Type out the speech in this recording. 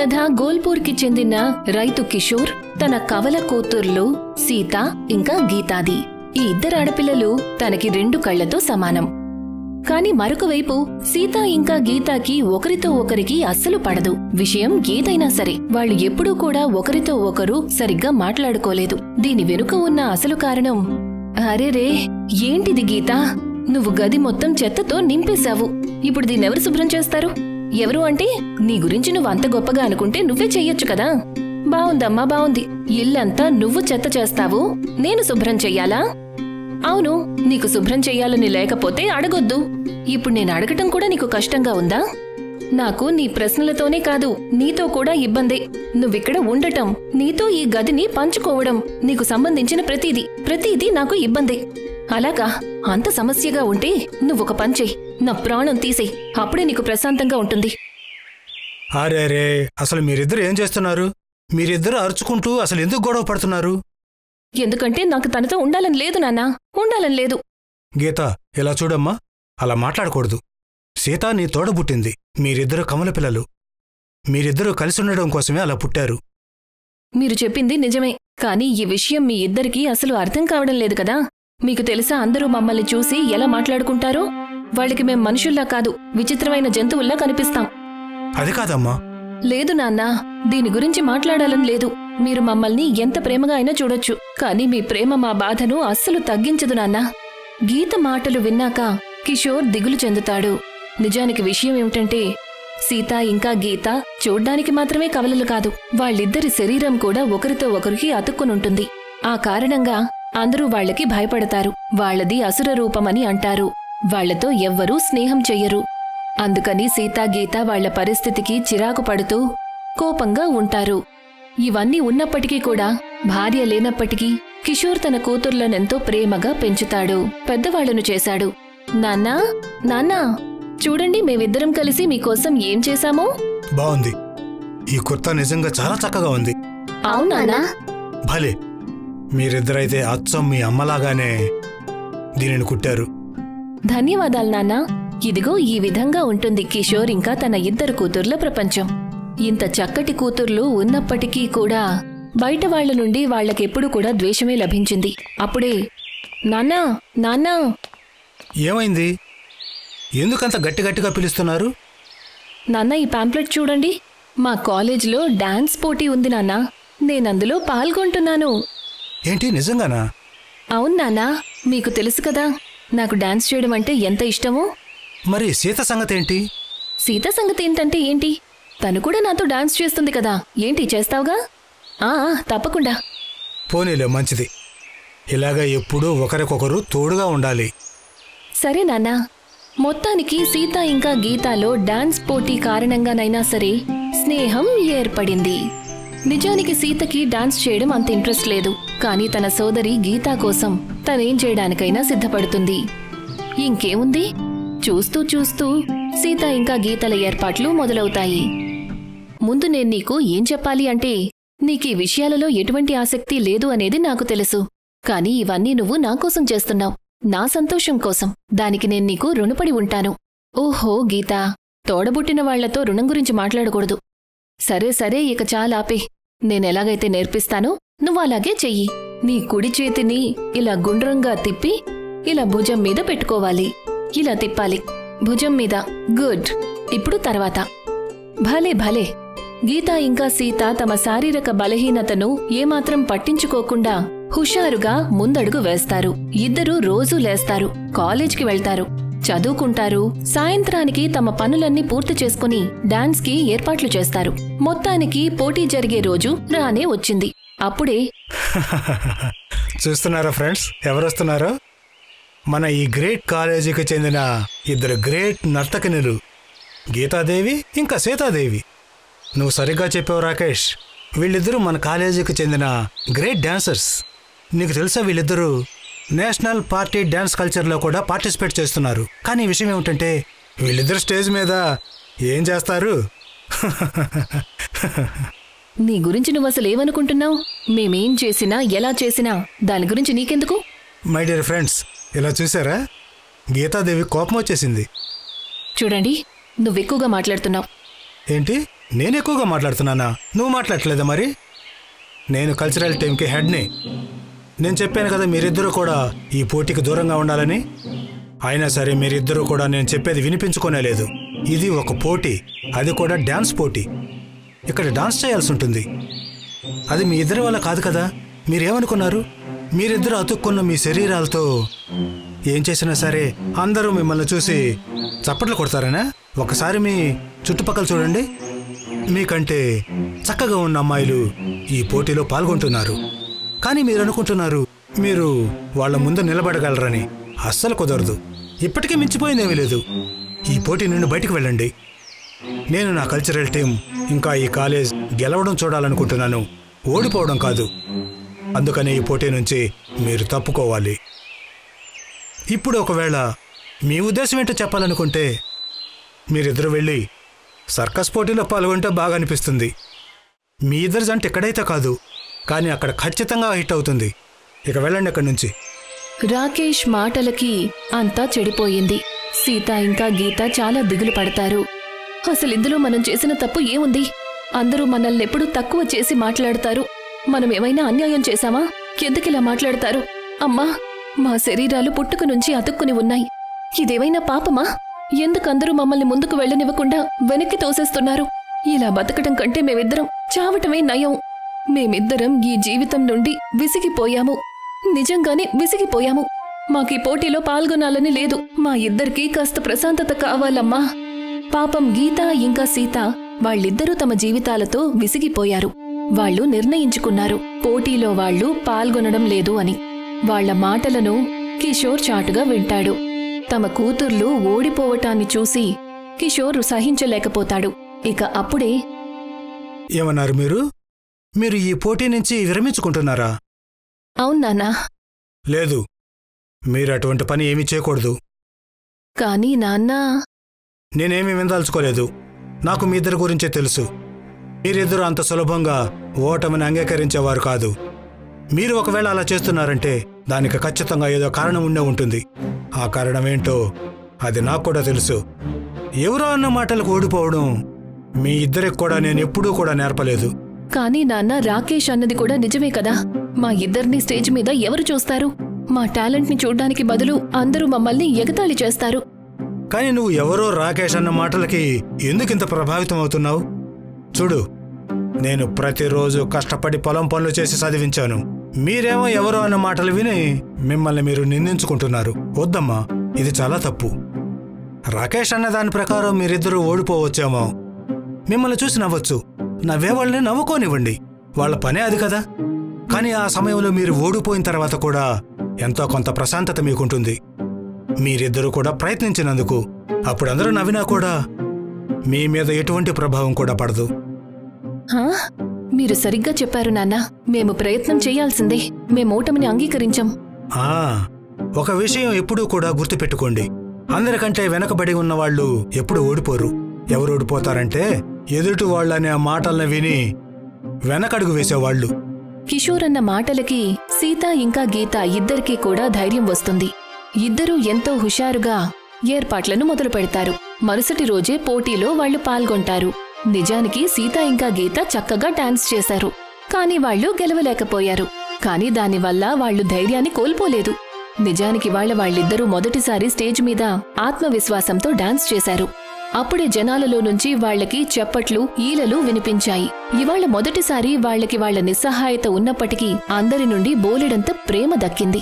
కథ గోల్పూర్కి చెందిన రైతు కిషోర్ తన కవల కూతుర్లు సీత ఇంకా గీతాది. ఈ ఇద్దరు ఆడపిల్లలు తనకి 2 కళ్లతో సమానం. కాని మరొక వైపు సీత ఇంకా గీతాకి ఒకరితో ఒకరికి అస్సలు పడదు. విషయం ఏదైనా సరే వాళ్ళు ఎప్పుడూ కూడా ఒకరితో ఒకరు సరిగ్గా మాట్లాడుకోలేదు. దీని వెనుక ఉన్న అసలు కారణం, అరేరే ఏంటిది గీతా, నువ్వు గది మొత్తం చెత్తతో నింపేశావు. ఇప్పుడు దీన్నెవరు శుభ్రం చేస్తారు? ఎవరు అంటే నీ గురించి నువ్వు అంత గొప్పగా అనుకుంటే నువ్వే చెయ్యొచ్చు కదా. బావుందమ్మా, బావుంది. ఇల్లంతా నువ్వు చెత్త చేస్తావు, నేను శుభ్రం చెయ్యాలా? అవును, నీకు శుభ్రం చెయ్యాలని లేకపోతే అడగొద్దు. ఇప్పుడు నేను అడగటం కూడా నీకు కష్టంగా ఉందా? నాకు నీ ప్రశ్నలతోనే కాదు, నీతో కూడా ఇబ్బందే. నువ్విక్కడ ఉండటం, నీతో ఈ గదిని పంచుకోవడం, నీకు సంబంధించిన ప్రతిదీ నాకు ఇబ్బందే. అలాగా? అంత సమస్యగా ఉంటే నువ్వొక పంచేయ్, నా ప్రాణం తీసేయ్, అప్పుడే నీకు ప్రశాంతంగా ఉంటుంది. అరే, అసలు మీరిద్దరు ఏం చేస్తున్నారు? మీరిద్దరు అరుచుకుంటూ అసలు ఎందుకు గొడవ పడుతున్నారు? ఎందుకంటే నాకు తనతో ఉండాలని లేదు నాన్నా, ఉండాలని లేదు. గీత, ఇలా చూడమ్మా, అలా మాట్లాడకూడదు. సీత నీ తోడబుట్టింది. మీరిద్దరు కమల పిల్లలు. మీరిద్దరూ కలిసి ఉండడం కోసమే అలా పుట్టారు. మీరు చెప్పింది నిజమే, కానీ ఈ విషయం మీ ఇద్దరికీ అసలు అర్థం కావడం లేదు కదా. మీకు తెలుసా అందరూ మమ్మల్ని చూసి ఎలా మాట్లాడుకుంటారో? వాళ్ళకి మేం మనుషుల్లా కాదు, విచిత్రమైన జంతువుల్లా కనిపిస్తాం. అది కాదమ్మా. లేదు నాన్నా, దీని గురించి మాట్లాడాలని లేదు. మీరు మమ్మల్ని ఎంత ప్రేమగా అయినా చూడొచ్చు, కానీ మీ ప్రేమ మా బాధను అస్సలు తగ్గించదు నాన్నా. గీత మాటలు విన్నాక కిషోర్ దిగులు చెందుతాడు. నిజానికి విషయం ఏమిటంటే, సీత ఇంకా గీత చూడ్డానికి మాత్రమే కవలలు కాదు, వాళ్ళిద్దరి శరీరం కూడా ఒకరితో ఒకరికి అతుక్కునుంటుంది. ఆ కారణంగా అందరూ వాళ్లకి భయపడతారు. వాళ్లది అసుర రూపమని అంటారు. వాళ్లతో ఎవ్వరూ స్నేహం చెయ్యరు. అందుకని సీతా గీత వాళ్ల పరిస్థితికి చిరాకు పడుతూ కోపంగా ఉంటారు. ఇవన్నీ ఉన్నప్పటికీ కూడా, భార్య లేనప్పటికీ కిషోర్ తన కూతుర్లనెంతో ప్రేమగా పెంచుతాడు, పెద్దవాళ్లను చేశాడు. నాన్నా, నాన్నా, చూడండి మేమిద్దరం కలిసి మీకోసం ఏం చేశామో. బావుంది. ఈ కుర్తా నిజంగా చాలా చక్కగా ఉంది. అవునా? భలే, మీరిద్దరైతే అచ్చం మీ అమ్మలాగానే దీనిని కుట్టారు. ధన్యవాదాలు నాన్నా. ఇదిగో ఈ విధంగా ఉంటుంది కిషోర్ ఇంకా తన ఇద్దరు కూతుర్ల ప్రపంచం. ఇంత చక్కటి కూతుర్లు ఉన్నప్పటికీ కూడా బయట వాళ్ల నుండి వాళ్లకెప్పుడు కూడా ద్వేషమే లభించింది. అప్పుడే నాన్నా, నాన్నా. ఏమైంది? ఎందుకంత గట్టిగట్టిగా పిలుస్తున్నారు? నాన్న, ఈ పాంప్లెట్ చూడండి. మా కాలేజ్లో డాన్స్ పోటీ ఉంది నాన్నా, నేనందులో పాల్గొంటున్నాను. ఏంటి, నిజంగానా? అవును నాన్నా, మీకు తెలుసు కదా నాకు డాన్స్ చేయడం అంటే ఎంత ఇష్టమో. మరి సీత సంగతేంటి? సీత సంగతి ఏంటంటే ఏంటి, తను కూడా నాతో డాన్స్ చేస్తుంది కదా. ఏంటి, చేస్తావుగా? తప్పకుండా. పోనీలే, మంచిది. ఇలాగా ఎప్పుడూ ఒకరికొకరు తోడుగా ఉండాలి. సరే నాన్నా. మొత్తానికి సీత ఇంకా గీతాలో డాన్స్ పోటీ కారణంగానైనా సరే స్నేహం ఏర్పడింది. నిజానికి సీతకి డాన్స్ చేయడం అంత ఇంట్రెస్ట్ లేదు, కానీ తన సోదరి గీతా కోసం తనేం చేయడానికైనా సిద్ధపడుతుంది. ఇంకేముంది, చూస్తూ చూస్తూ సీత ఇంకా గీతల ఏర్పాట్లు మొదలవుతాయి. ముందు నేను నీకు ఏం చెప్పాలి అంటే, నీకీ విషయాలలో ఎటువంటి ఆసక్తి లేదు అనేది నాకు తెలుసు. కానీ ఇవన్నీ నువ్వు నాకోసం చేస్తున్నావు, నా సంతోషం కోసం. దానికి నేను నీకు రుణపడి ఉంటాను. ఓహో గీతా, తోడబుట్టిన వాళ్లతో రుణం గురించి మాట్లాడకూడదు. సరే సరే, ఇక చాలాపే. నేనెలాగైతే నేర్పిస్తానో నువ్వు అలాగే చెయ్యి. నీ కుడి చేతిని ఇలా గుండ్రంగా తిప్పి ఇలా భుజం మీద పెట్టుకోవాలి. ఇలా తిప్పాలి, భుజం మీద. గుడ్. ఇప్పుడు తర్వాత. భలే భలే. గీతా ఇంకా సీత తమ శారీరక బలహీనతను ఏమాత్రం పట్టించుకోకుండా హుషారుగా ముందడుగు వేస్తారు. ఇద్దరూ రోజూ లేస్తారు, కాలేజ్కి వెళ్తారు, చదువుకుంటారు. సాయంత్రానికి తమ పనులన్నీ పూర్తి చేసుకుని డాన్స్ కి ఏర్పాట్లు చేస్తారు. మొత్తానికి పోటీ జరిగే రోజు రానే వచ్చింది. అప్పుడే చూస్తున్నారా ఫ్రెండ్స్, ఎవరొస్తున్నారో? మన ఈ గ్రేట్ కాలేజీకి చెందిన ఇద్దరు గ్రేట్ నర్తకినులు, గీతాదేవి ఇంకా సీతాదేవి. నువ్వు సరిగ్గా చెప్పావు రాకేష్. వీళ్ళిద్దరూ మన కాలేజీకి చెందిన గ్రేట్ డాన్సర్స్. నీకు తెలుసా, వీళ్ళిద్దరూ నేషనల్ పార్టీ డాన్స్ కల్చర్లో కూడా పార్టిసిపేట్ చేస్తున్నారు. కానీ విషయం ఏమిటంటే, వీళ్ళిద్దరు స్టేజ్ మీద ఏం చేస్తారు? నీ గురించి నువ్వు అసలు ఏమనుకుంటున్నావు? మేమేం చేసినా ఎలా చేసినా దాని గురించి నీకెందుకు? మై డియర్ ఫ్రెండ్స్, ఇలా చూసారా, గీతాదేవి కోపం వచ్చేసింది. చూడండి, నువ్వెక్కువగా మాట్లాడుతున్నావు. ఏంటి, నేను ఎక్కువగా మాట్లాడుతున్నానా? నువ్వు మాట్లాడట్లేదా మరి? నేను కల్చరల్ టీంకి హెడ్ని. నేను చెప్పాను కదా మీరిద్దరూ కూడా ఈ పోటీకి దూరంగా ఉండాలని. అయినా సరే మీరిద్దరూ కూడా నేను చెప్పేది వినిపించుకోనేలేదు. ఇది ఒక పోటీ, అది కూడా డాన్స్ పోటీ. ఇక్కడ డాన్స్ చేయాల్సి ఉంటుంది. అది మీ ఇద్దరి వల్ల కాదు కదా. మీరేమనుకున్నారు? మీరిద్దరూ అతుక్కున్న మీ శరీరాలతో ఏం చేసినా సరే అందరూ మిమ్మల్ని చూసి చప్పట్లు కొడతారనా? ఒకసారి మీ చుట్టుపక్కల చూడండి. మీకంటే చక్కగా ఉన్న అమ్మాయిలు ఈ పోటీలో పాల్గొంటున్నారు. కానీ మీరు అనుకుంటున్నారు మీరు వాళ్ళ ముందు నిలబడగలరని. అస్సలు కుదరదు. ఇప్పటికీ మించిపోయిందేమీ లేదు. ఈ పోటీ నుండి బయటికి వెళ్ళండి. నేను నా కల్చరల్ టీం ఇంకా ఈ కాలేజ్ గెలవడం చూడాలనుకుంటున్నాను, ఓడిపోవడం కాదు. అందుకని ఈ పోటీ నుంచి మీరు తప్పుకోవాలి. ఇప్పుడు ఒకవేళ మీ ఉద్దేశం ఏంటో చెప్పాలనుకుంటే మీరిద్దరు వెళ్ళి సర్కస్ పోటీలో పాల్గొంటే బాగా అనిపిస్తుంది. మీ ఇద్దరు జంట ఎక్కడైతే కాదు, కానీ అక్కడ ఖచ్చితంగా హిట్ అవుతుంది. ఇక వెళ్ళండి అక్కడి నుంచి. రాకేష్ మాటలకి అంతా చెడిపోయింది. సీత ఇంకా గీత చాలా దిగులు పడతారు. అసలు ఇందులో మనం చేసిన తప్పు ఏముంది? అందరూ మనల్ని ఎప్పుడూ తక్కువ చేసి మాట్లాడతారు. మనం ఏమైనా అన్యాయం చేశామా? ఎందుకిలా మాట్లాడతారు? అమ్మా, మా శరీరాలు పుట్టుక నుంచి అతుక్కుని ఉన్నాయి. ఇదేమైనా పాపమా? ఎందుకందరూ మమ్మల్ని ముందుకు వెళ్ళనివ్వకుండా వెనక్కి తోసేస్తున్నారు? ఇలా బతకటం కంటే మేమిద్దరం చావటమే నయం. మేమిద్దరం ఈ జీవితం నుండి విసిగిపోయాము. నిజంగానే విసిగిపోయాము. మాకీ పోటీలో పాల్గొనాలని లేదు. మా ఇద్దరికీ కాస్త ప్రశాంతత కావాలమ్మా. పాపం గీత ఇంకా సీత వాళ్ళిద్దరూ తమ జీవితాలతో విసిగిపోయారు. వాళ్ళు నిర్ణయించుకున్నారు పోటీలో వాళ్ళు పాల్గొనడం లేదు అని. వాళ్ల మాటలను కిషోర్ చాటుగా వింటాడు. తమ కూతుర్లు ఓడిపోవటాన్ని చూసి కిషోర్ సహించలేకపోతాడు. ఇక అప్పుడే ఏమన్నారు మీరు ఈ పోటీ నుంచి విరమించుకుంటున్నారా? అవునాన్నా. లేదు, మీరు అటువంటి పని ఏమీ చేయకూడదు. కానీ నాన్నా, నేనేమీ విందాల్చుకోలేదు. నాకు మీ ఇద్దరి గురించే తెలుసు. మీరిద్దరూ అంత సులభంగా ఓటమిని అంగీకరించేవారు కాదు. మీరు ఒకవేళ అలా చేస్తున్నారంటే దానికి ఖచ్చితంగా ఏదో కారణం ఉండే ఉంటుంది. ఆ కారణమేంటో అది నాకు కూడా తెలుసు. ఎవరో అన్న మాటలకు ఓడిపోవడం మీ ఇద్దరికి కూడా నేను ఎప్పుడూ కూడా నేర్పలేదు. కానీ నాన్న, రాకేష్ అన్నది కూడా నిజమే కదా. మా ఇద్దరిని స్టేజ్ మీద ఎవరు చూస్తారు? మా టాలెంట్ని చూడ్డానికి బదులు అందరూ మమ్మల్ని ఎగతాళి చేస్తారు. కానీ నువ్వు ఎవరో రాకేష్ అన్న మాటలకి ఎందుకింత ప్రభావితం అవుతున్నావు? చూడు, నేను ప్రతిరోజు కష్టపడి పొలం పనులు చేసి చదివించాను. మీరేమో ఎవరో అన్న మాటలు విని మిమ్మల్ని మీరు నిందించుకుంటున్నారు. వద్దమ్మా, ఇది చాలా తప్పు. రాకేష్ అన్న దాని ప్రకారం మీరిద్దరూ ఓడిపోవచ్చేమో. మిమ్మల్ని చూసి నవ్వచ్చు, నవ్వేవాళ్ళని నవ్వుకోనివ్వండి, వాళ్ళ పనే అది కదా. కానీ ఆ సమయంలో మీరు ఓడిపోయిన తర్వాత కూడా ఎంతో కొంత ప్రశాంతత మీకుంటుంది. మీరిద్దరూ కూడా ప్రయత్నించినందుకు అప్పుడు అందరూ నవ్వినా కూడా మీ మీద ఎటువంటి ప్రభావం కూడా పడదు. మీరు సరిగ్గా చెప్పారు నాన్న. మేము ప్రయత్నం చేయాల్సిందే. మేము ఓటమిని అంగీకరించాం. ఒక విషయం ఎప్పుడూ కూడా గుర్తుపెట్టుకోండి, అందరికంటే వెనకబడి ఉన్నవాళ్లు ఎప్పుడు ఓడిపోరు. ఎవరు ఓడిపోతారంటే ఎదుటి వాళ్ళనే ఆ మాటల్ని విని వెనకడుగు వేసేవాళ్లు. కిషోర్ అన్న మాటలకి సీత ఇంకా గీత ఇద్దరికీ కూడా ధైర్యం వస్తుంది. ఇద్దరూ ఎంతో హుషారుగా ఏర్పాట్లను మొదలు పెడతారు. మరుసటి రోజే పోటీలో వాళ్లు పాల్గొంటారు. నిజానికి సీత ఇంకా గీత చక్కగా డాన్స్ చేశారు. కాని వాళ్లు గెలవలేకపోయారు. కాని దానివల్ల వాళ్లు ధైర్యాన్ని కోల్పోలేదు. నిజానికి వాళ్ళిద్దరూ మొదటిసారి స్టేజ్ మీద ఆత్మవిశ్వాసంతో డాన్స్ చేశారు. అప్పుడే జనాలలో నుంచి వాళ్లకి చప్పట్లు, ఈలలు వినిపించాయి. ఇవాళ మొదటిసారి వాళ్లకి వాళ్ల నిస్సహాయత ఉన్నప్పటికీ అందరి నుండి బోలెడంత ప్రేమ దక్కింది.